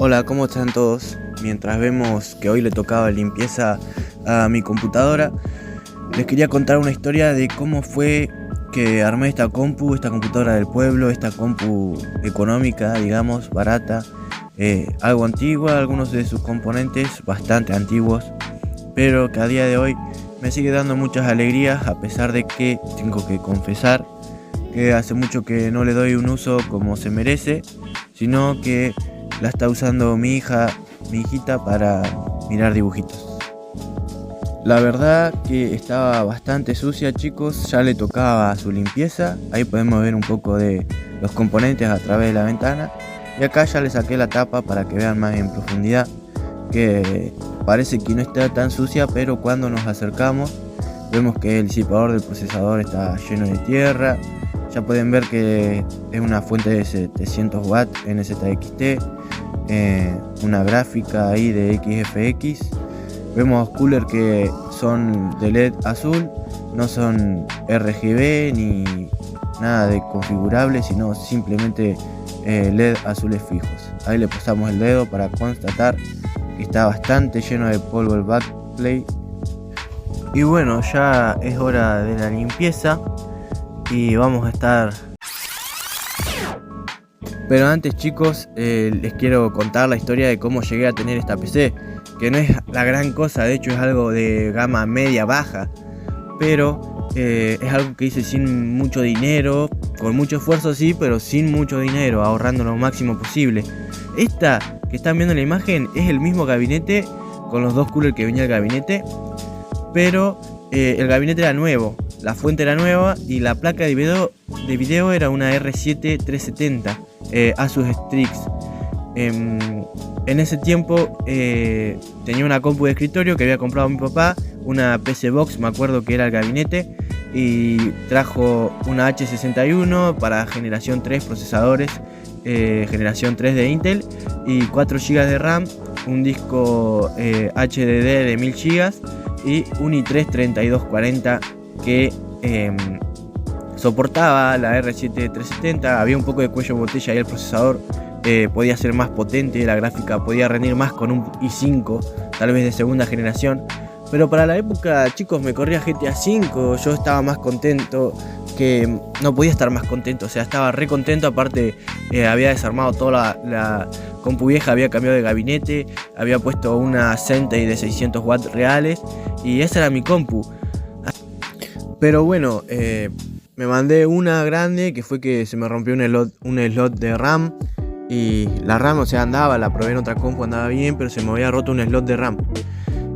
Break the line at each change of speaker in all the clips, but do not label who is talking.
Hola, ¿cómo están todos? Mientras vemos que hoy le tocaba limpieza a mi computadora, les quería contar una historia de cómo fue que armé esta computadora del pueblo, esta compu económica, digamos, barata, algo antigua, algunos de sus componentes bastante antiguos, pero que a día de hoy me sigue dando muchas alegrías, a pesar de que tengo que confesar que hace mucho que no le doy un uso como se merece, sino que la está usando mi hijita para mirar dibujitos. La verdad que estaba bastante sucia, chicos, ya le tocaba su limpieza. Ahí podemos ver un poco de los componentes a través de la ventana. Y acá ya le saqué la tapa para que vean más en profundidad, que parece que no está tan sucia, pero cuando nos acercamos vemos que el disipador del procesador está lleno de tierra. Ya pueden ver que es una fuente de 700 watts NZXT, una gráfica ahí de XFX. Vemos cooler que son de LED azul, no son RGB ni nada de configurable, sino simplemente LED azules fijos. Ahí le pasamos el dedo para constatar que está bastante lleno de polvo el backplate. Y bueno, ya es hora de la limpieza y vamos a estar... Pero antes, chicos, les quiero contar la historia de cómo llegué a tener esta PC, que no es la gran cosa, de hecho es algo de gama media baja, pero es algo que hice sin mucho dinero, con mucho esfuerzo sí, pero sin mucho dinero, ahorrando lo máximo posible. Esta que están viendo en la imagen es el mismo gabinete, con los dos coolers que venía el gabinete, pero el gabinete era nuevo, la fuente era nueva y la placa de video era una R7 370 Asus Strix. En ese tiempo tenía una compu de escritorio que había comprado mi papá, una PC Box, me acuerdo que era el gabinete, y trajo una H61 para generación 3 procesadores, generación 3 de Intel, y 4 GB de RAM, un disco HDD de 1000 GB y un i3 3240 que soportaba la R7 370. Había un poco de cuello de botella ahí, el procesador podía ser más potente, la gráfica podía rendir más con un i5, tal vez de segunda generación, pero para la época, chicos, me corría GTA V, yo estaba más contento, que no podía estar más contento, o sea, estaba re contento. Aparte había desarmado toda la compu vieja, había cambiado de gabinete, había puesto una Centey de 600 watts reales y esa era mi compu. Pero bueno, me mandé una grande, que fue que se me rompió un slot de RAM. Y la RAM, o sea, andaba, la probé en otra compu, andaba bien, pero se me había roto un slot de RAM.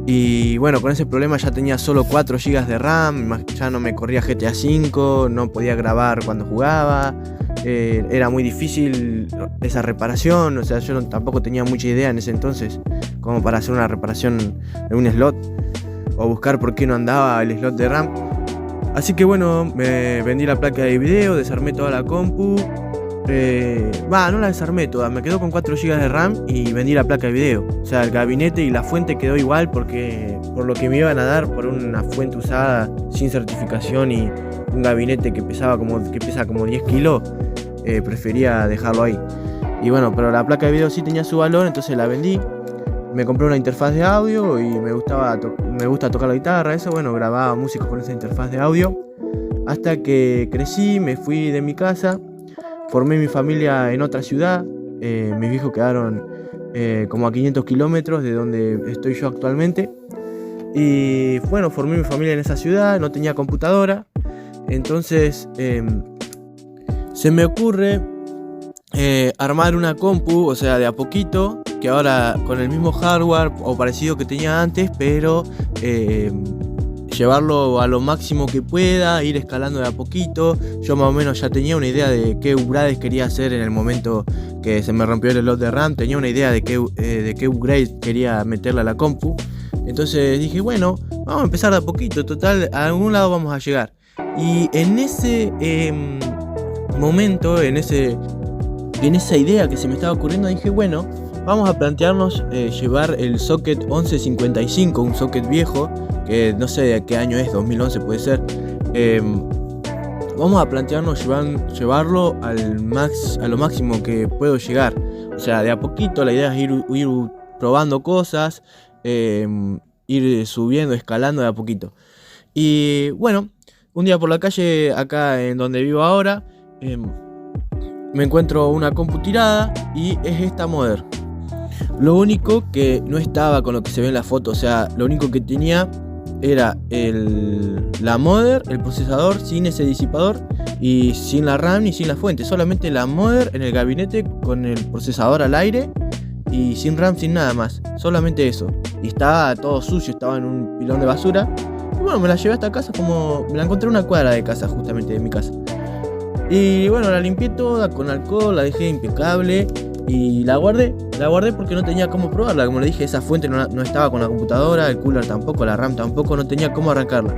Y bueno, con ese problema ya tenía solo 4 GB de RAM, ya no me corría GTA V, no podía grabar cuando jugaba. Era muy difícil esa reparación, o sea, yo tampoco tenía mucha idea en ese entonces como para hacer una reparación de un slot o buscar por qué no andaba el slot de RAM. Así que bueno, me vendí la placa de video, desarmé toda la compu. No la desarmé toda, me quedó con 4 GB de RAM y vendí la placa de video. O sea, el gabinete y la fuente quedó igual porque por lo que me iban a dar por una fuente usada sin certificación y un gabinete que pesa como 10 kilos, prefería dejarlo ahí. Y bueno, pero la placa de video sí tenía su valor, entonces la vendí. Me compré una interfaz de audio y me gusta tocar la guitarra, eso, bueno, grababa música con esa interfaz de audio. Hasta que crecí, me fui de mi casa. Formé mi familia en otra ciudad, mis viejos quedaron como a 500 kilómetros de donde estoy yo actualmente. Y bueno, formé mi familia en esa ciudad, no tenía computadora. Entonces se me ocurre armar una compu, o sea, de a poquito, que ahora con el mismo hardware o parecido que tenía antes, pero llevarlo a lo máximo que pueda, ir escalando de a poquito. Yo más o menos ya tenía una idea de qué upgrades quería hacer en el momento que se me rompió el slot de RAM. Tenía una idea de qué upgrade quería meterle a la compu. Entonces dije, bueno, vamos a empezar de a poquito, total, a algún lado vamos a llegar. Y en ese momento, en esa idea que se me estaba ocurriendo, dije, bueno, vamos a plantearnos llevar el socket 1155, un socket viejo, que no sé de qué año es, 2011 puede ser. Vamos a plantearnos llevarlo a lo máximo que puedo llegar. O sea, de a poquito la idea es ir probando cosas, ir subiendo, escalando de a poquito. Y bueno, un día por la calle, acá en donde vivo ahora, me encuentro una compu tirada y es esta Mother. Lo único que no estaba con lo que se ve en la foto, o sea, lo único que tenía era la Mother, el procesador sin ese disipador y sin la RAM ni sin la fuente. Solamente la Mother en el gabinete con el procesador al aire y sin RAM, sin nada más. Solamente eso. Y estaba todo sucio, estaba en un pilón de basura. Y bueno, me la llevé hasta casa, como me la encontré en una cuadra de casa, justamente de mi casa. Y bueno, la limpié toda con alcohol, la dejé impecable y la guardé porque no tenía cómo probarla. Como le dije, esa fuente no estaba con la computadora, el cooler tampoco, la RAM tampoco, no tenía cómo arrancarla.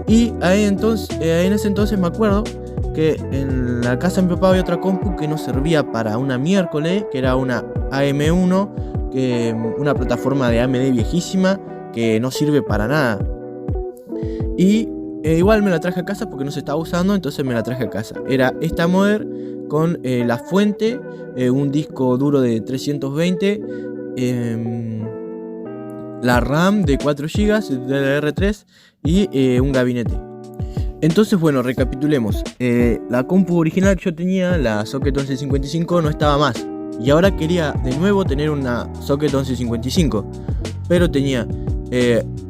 Y en ese entonces me acuerdo que en la casa de mi papá había otra compu que no servía para una miércoles, que era una AM1, una plataforma de AMD viejísima que no sirve para nada. Y igual me la traje a casa porque no se estaba usando, entonces me la traje a casa. Era esta Mother con la fuente, un disco duro de 320, la RAM de 4 GB DDR3 y un gabinete. Entonces bueno, recapitulemos. La compu original que yo tenía, la Socket 1155, no estaba más. Y ahora quería de nuevo tener una Socket 1155. Pero tenía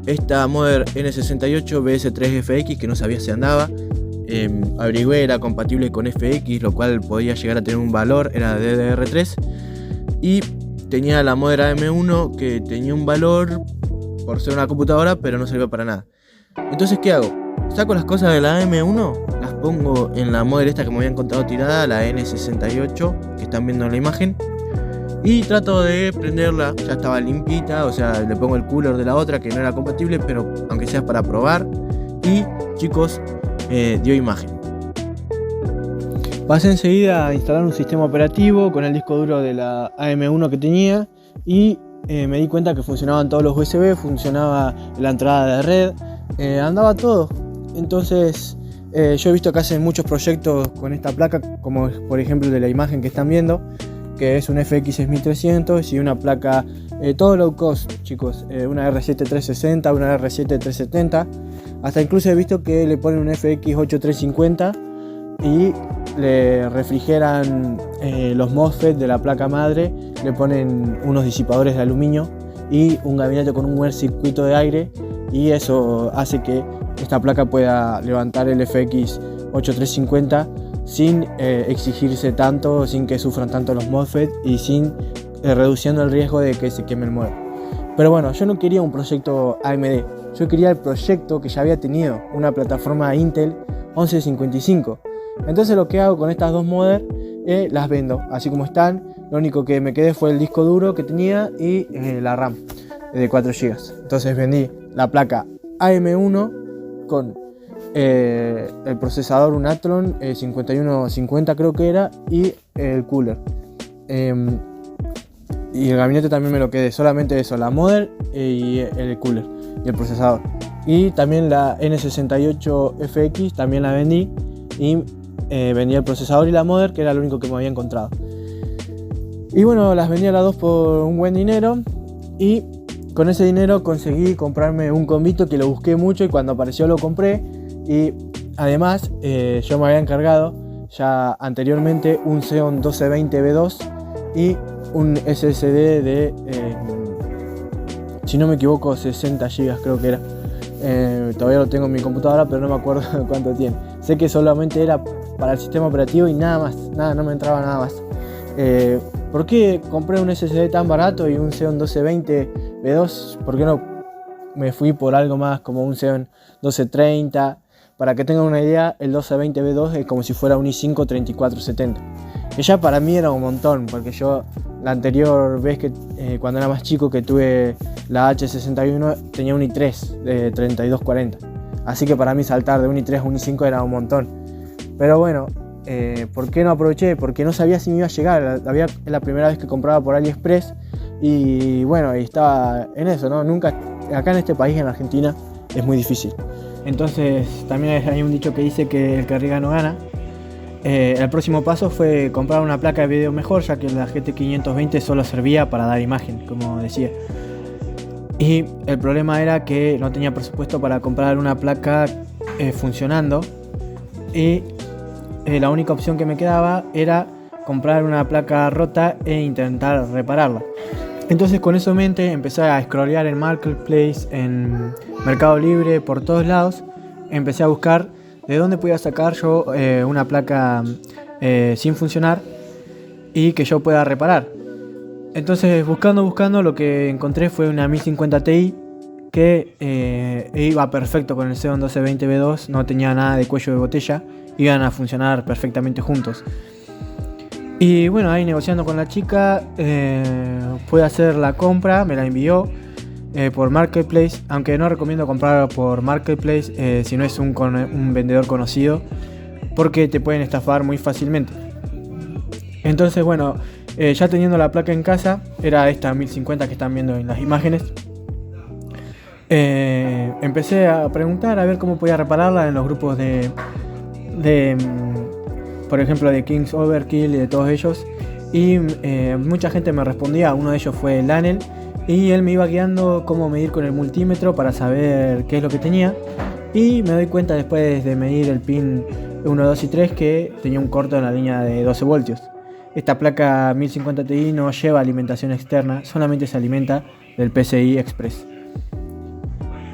esta Mother N68 BS3FX que no sabía si andaba. Averigüé, era compatible con FX, lo cual podía llegar a tener un valor, era DDR3. Y tenía la Mother AM1 que tenía un valor por ser una computadora, pero no servía para nada. Entonces, ¿qué hago? Saco las cosas de la AM1, las pongo en la Mother esta que me había encontrado tirada, la N68, que están viendo en la imagen, y trato de prenderla. Ya estaba limpita, o sea, le pongo el cooler de la otra que no era compatible, pero aunque sea para probar. Y chicos, dio imagen. Pasé enseguida a instalar un sistema operativo con el disco duro de la AM1 que tenía y me di cuenta que funcionaban todos los USB, funcionaba la entrada de red, andaba todo. Entonces yo he visto que hacen muchos proyectos con esta placa, como por ejemplo el de la imagen que están viendo, que es un FX 6300 y una placa todo low cost, chicos, una R7 360, una R7 370, hasta incluso he visto que le ponen un FX 8350 y le refrigeran los MOSFET de la placa madre, le ponen unos disipadores de aluminio y un gabinete con un buen circuito de aire, y eso hace que esta placa pueda levantar el FX 8350 sin exigirse tanto, sin que sufran tanto los MOSFET y sin reduciendo el riesgo de que se queme el modem. Pero bueno, yo no quería un proyecto AMD, yo quería el proyecto que ya había tenido, una plataforma Intel 1155. Entonces lo que hago con estas dos Mother, las vendo así como están. Lo único que me quedé fue el disco duro que tenía y la RAM de 4 GB. Entonces vendí la placa AM1 con el procesador, un Athlon 5150 creo que era, y el cooler. Y el gabinete también me lo quedé, solamente eso, la Mother y el cooler y el procesador. Y también la N68FX también la vendí y vendí el procesador y la Mother, que era lo único que me había encontrado. Y bueno, las vendí a las dos por un buen dinero y con ese dinero conseguí comprarme un combito que lo busqué mucho y cuando apareció lo compré. Y además yo me había encargado ya anteriormente un Xeon 1220B2 y un SSD de, si no me equivoco, 60 GB creo que era. Todavía lo tengo en mi computadora, pero no me acuerdo cuánto tiene. Sé que solamente era para el sistema operativo y nada más, no me entraba nada más. ¿Por qué compré un SSD tan barato y un Xeon 1220B2? ¿Por qué no me fui por algo más como un Xeon 1230? Para que tengan una idea, el 1220B2 es como si fuera un i5 3470. Que ya para mí era un montón, porque yo la anterior vez que cuando era más chico que tuve la H61 tenía un i3 de 3240. Así que para mí saltar de un i3 a un i5 era un montón. Pero bueno, ¿por qué no aproveché? Porque no sabía si me iba a llegar. Es la primera vez que compraba por AliExpress y bueno, y estaba en eso, ¿no? Nunca, acá en este país, en Argentina, es muy difícil. Entonces también hay un dicho que dice que el que arriesga no gana.
El próximo paso fue comprar una placa de video mejor, ya que la GT 520 solo servía para dar imagen, como decía. Y el problema era que no tenía presupuesto para comprar una placa funcionando, y la única opción que me quedaba era comprar una placa rota e intentar repararla. Entonces, con eso en mente, empecé a scrollear en Marketplace, en Mercado Libre, por todos lados. Empecé a buscar de dónde podía sacar yo una placa sin funcionar y que yo pueda reparar. Entonces, buscando, lo que encontré fue una 1050 Ti que iba perfecto con el Xeon 1220B2, no tenía nada de cuello de botella, iban a funcionar perfectamente juntos. Y bueno, ahí negociando con la chica, pude hacer la compra, me la envió por Marketplace, aunque no recomiendo comprar por Marketplace si no es un vendedor conocido, porque te pueden estafar muy fácilmente. Entonces bueno, ya teniendo la placa en casa, era esta 1050 que están viendo en las imágenes, empecé a preguntar a ver cómo podía repararla en los grupos de por ejemplo, de Kings Overkill y de todos ellos, y mucha gente me respondía. Uno de ellos fue Lanel, y él me iba guiando cómo medir con el multímetro para saber qué es lo que tenía, y me doy cuenta después de medir el pin 1, 2 y 3 que tenía un corto en la línea de 12 voltios. Esta placa 1050 Ti no lleva alimentación externa, solamente se alimenta del PCI Express.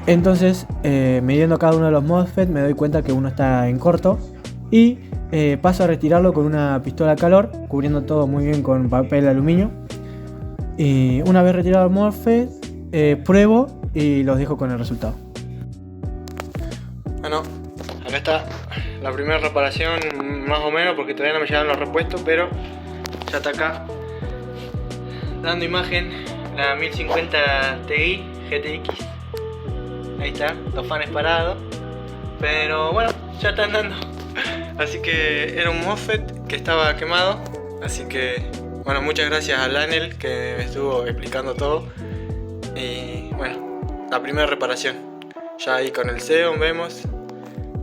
Entonces, midiendo cada uno de los MOSFET, me doy cuenta que uno está en corto, y paso a retirarlo con una pistola a calor, cubriendo todo muy bien con papel de aluminio. Y una vez retirado el MOSFET, pruebo y los dejo con el resultado.
Bueno, acá está la primera reparación, más o menos, porque todavía no me llegan los repuestos, pero ya está acá dando imagen la 1050 Ti GTX. Ahí está, los fans parados, pero bueno, ya están dando. Así que era un MOSFET que estaba quemado. Así que bueno, muchas gracias a Lanel que me estuvo explicando todo. Y bueno, la primera reparación. Ya ahí con el Xeon vemos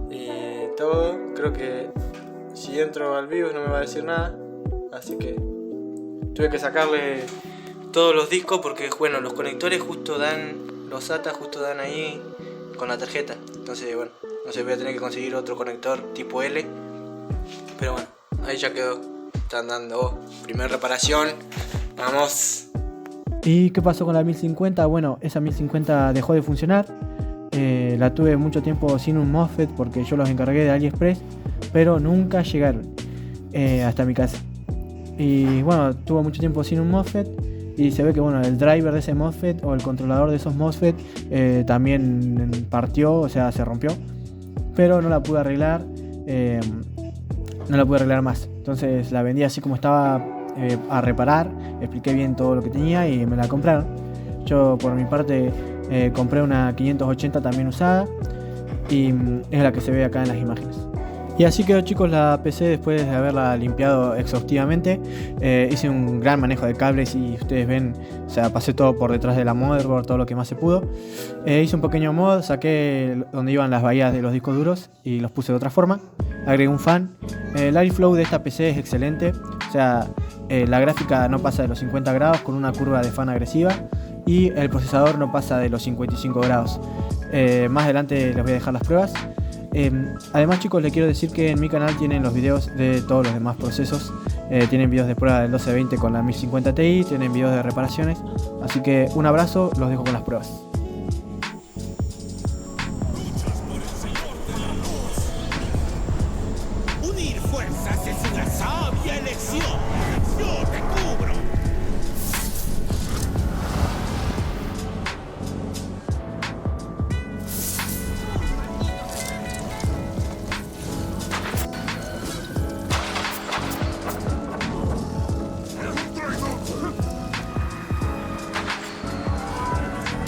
y todo. Creo que si entro al BIOS no me va a decir nada. Así que tuve que sacarle todos los discos porque bueno, los conectores justo dan, los SATA justo dan ahí con la tarjeta. Entonces bueno, no sé, voy a tener que conseguir otro conector tipo L. Pero bueno, ahí ya quedó. Están dando primera reparación. Vamos.
¿Y qué pasó con la 1050? Bueno, esa 1050 dejó de funcionar. La tuve mucho tiempo sin un MOSFET porque yo los encargué de AliExpress, pero nunca llegaron hasta mi casa. Y bueno, tuvo mucho tiempo sin un MOSFET. Y se ve que bueno, el driver de ese MOSFET o el controlador de esos MOSFET también partió, o sea, se rompió. Pero no la pude arreglar. No la pude arreglar más. Entonces la vendí así como estaba a reparar. Expliqué bien todo lo que tenía y me la compraron. Yo por mi parte compré una 580 también usada. Y es la que se ve acá en las imágenes. Y así quedó, chicos, la PC después de haberla limpiado exhaustivamente. Hice un gran manejo de cables y ustedes ven, o sea, pasé todo por detrás de la motherboard, todo lo que más se pudo. Hice un pequeño mod, saqué donde iban las bahías de los discos duros y los puse de otra forma. Agregué un fan. El airflow de esta PC es excelente, o sea, la gráfica no pasa de los 50 grados con una curva de fan agresiva, y el procesador no pasa de los 55 grados. Más adelante les voy a dejar las pruebas. Además, chicos, les quiero decir que en mi canal tienen los videos de todos los demás procesos. Tienen videos de prueba del 1220 con la 1050 Ti, tienen videos de reparaciones. Así que un abrazo, los dejo con las pruebas.
Unir fuerzas es una sabia elección. Yo te